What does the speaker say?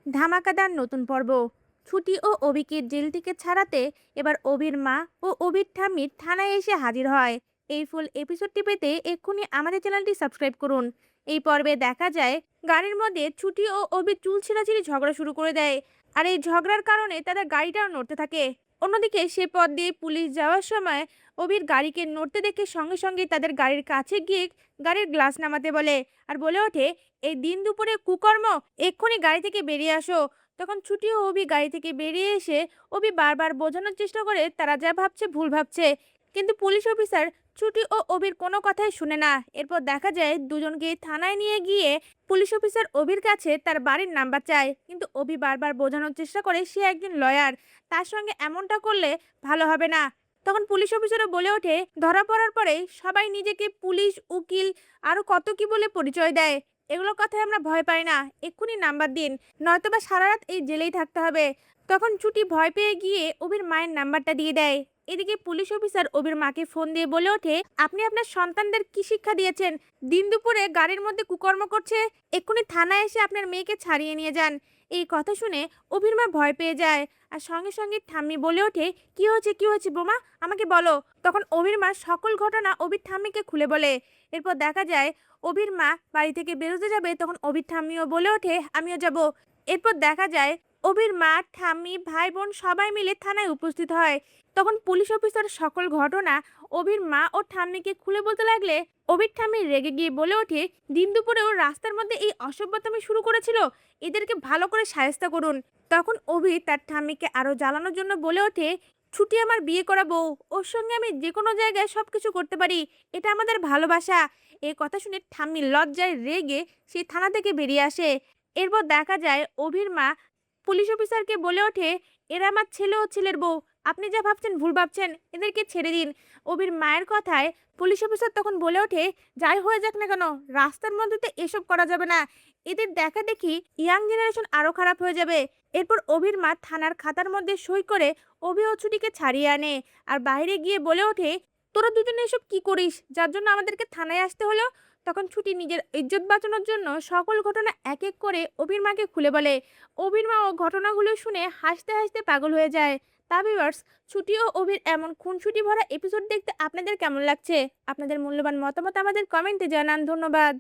ধামাকাদার নতুন পর্ব। ছুটি ও অবিকে জেল থেকে ছাড়াতে এবার অভির মা ও অভির ঠাম্মি থানায় এসে হাজির হয়। এই ফুল এপিসোডটি পেতে এক্ষুনি আমাদের চ্যানেলটি সাবস্ক্রাইব করুন। এই পর্বে দেখা যায় গাড়ির মধ্যে ছুটি ও অভির চুল ছিঁড়াছিঁড়ি ঝগড়া শুরু করে দেয়। আর এই ঝগড়ার কারণে তাদের গাড়িটাও নড়তে থাকে। অন্যদিকে সে পথ দিয়ে পুলিশ যাওয়ার সময় অভির গাড়িকে নড়তে দেখে সঙ্গে সঙ্গে তাদের গাড়ির কাছে গিয়ে গাড়ির গ্লাস নামাতে বলে। আর বলে ওঠে, এই দিন দুপুরে কুকর্ম, এক্ষুনি গাড়ি থেকে বেরিয়ে আসো। তখন ছুটি ও অভি গাড়ি থেকে বেরিয়ে এসে অভি বারবার বোঝানোর চেষ্টা করে তারা যা ভাবছে ভুল ভাবছে, কিন্তু পুলিশ অফিসার ছুটি ও অভির কোনো কথাই শুনে না। এরপর দেখা যায় দুজনকে থানায় নিয়ে গিয়ে পুলিশ অফিসার অভির কাছে তার বাড়ির নাম্বার চায়, কিন্তু অভি বারবার বোঝানোর চেষ্টা করে সে একজন লয়ার, তার সঙ্গে এমনটা করলে ভালো হবে না। তখন পুলিশ অফিসারও বলে ওঠে, ধরা পড়ার পরে সবাই নিজেকে পুলিশ, উকিল, আরো কত কি বলে পরিচয় দেয়। এগুলোর কথায় আমরা ভয় পাই না, এক্ষুনি নাম্বার দিন, নয়তোবা সারা রাত এই জেলেই থাকতে হবে। তখন ছুটি ভয় পেয়ে গিয়ে অভির মায়ের নাম্বারটা দিয়ে দেয়। এদিকে পুলিশ অফিসার অভির মাকে ফোন দিয়ে বলে ওঠে, আপনি আপনার সন্তানদের কি শিক্ষা দিয়েছেন? দিন দুপুরে গাড়ির মধ্যে কুকর্ম করছে, এক্ষুনি থানায় এসে আপনার মেয়েকে ছাড়িয়ে নিয়ে যান। এই কথা শুনে অভির মা ভয় পেয়ে যায়। আর সঙ্গে সঙ্গে ঠাম্মি বলে ওঠে, কি হয়েছে কি হয়েছে বোমা, আমাকে বলো। তখন অভির মা সকল ঘটনা অভির ঠাম্মিকে খুলে বলে। এরপর দেখা যায় অভির মা বাড়ি থেকে বেরোতে যাবে, তখন অভির ঠাম্মিও বলে ওঠে, আমিও যাব। এরপর দেখা যায় অভির মা, ঠাম্মি, ভাই বোন সবাই মিলে থানায় উপস্থিত হয়। তখন পুলিশ অফিসার সকল ঘটনা অভির মা ও ঠাম্মিকে খুলে বলতে লাগলে অভির ঠাম্মি রেগে গিয়ে বলে ওঠে, দিন দুপুরেও রাস্তার মধ্যে এই অসভ্যতামি শুরু করেছিল, এদেরকে ভালো করে শায়েস্তা করুন। তখন অভি তার ঠাম্মিকে আরো জ্বালানোর জন্য বলে ওঠে, ছুটি আমার বিয়ে করা বউ, ওর সঙ্গে আমি যে কোনো জায়গায় সবকিছু করতে পারি, এটা আমাদের ভালোবাসা। এই কথা শুনে ঠাম্মি লজ্জায় রেগে সেই থানা থেকে বেরিয়ে আসে। এরপর দেখা যায় অভির মা পুলিশ অফিসারকে বলে ওঠে, এরা আমার ছেলে ও ছেলের বউ, আপনি যা ভাবছেন ভুল ভাবছেন, এদেরকে ছেড়ে দিন। অভির মায়ের কথায় পুলিশ অফিসার তখন বলে ওঠে, যাই হয়ে যাক না কেন, রাস্তার মধ্যে তো এসব করা যাবে না, এদের দেখা দেখি ইয়াং জেনারেশন আরো খারাপ হয়ে যাবে। এরপর অভির মা থানার খাতার মধ্যে সই করে অভি ও ছুটিকে ছাড়িয়ে আনে। আর বাইরে গিয়ে বলে ওঠে, তোরা দুজনে এসব কি করিস, যার জন্য আমাদেরকে থানায় আসতে হলো? তখন ছুটি নিজের ইজ্জত বাঁচানোর জন্য সকল ঘটনা এক এক করে অভির মাকে খুলে বলে। অভির মা ও ঘটনাগুলো শুনে হাসতে হাসতে পাগল হয়ে যায়। তা ভিউয়ার্স, ছুটি ও অভির এমন খুনসুটি ভরা এপিসোড দেখতে আপনাদের কেমন লাগছে? আপনাদের মূল্যবান মতামত আমাদের কমেন্টে জানান। ধন্যবাদ।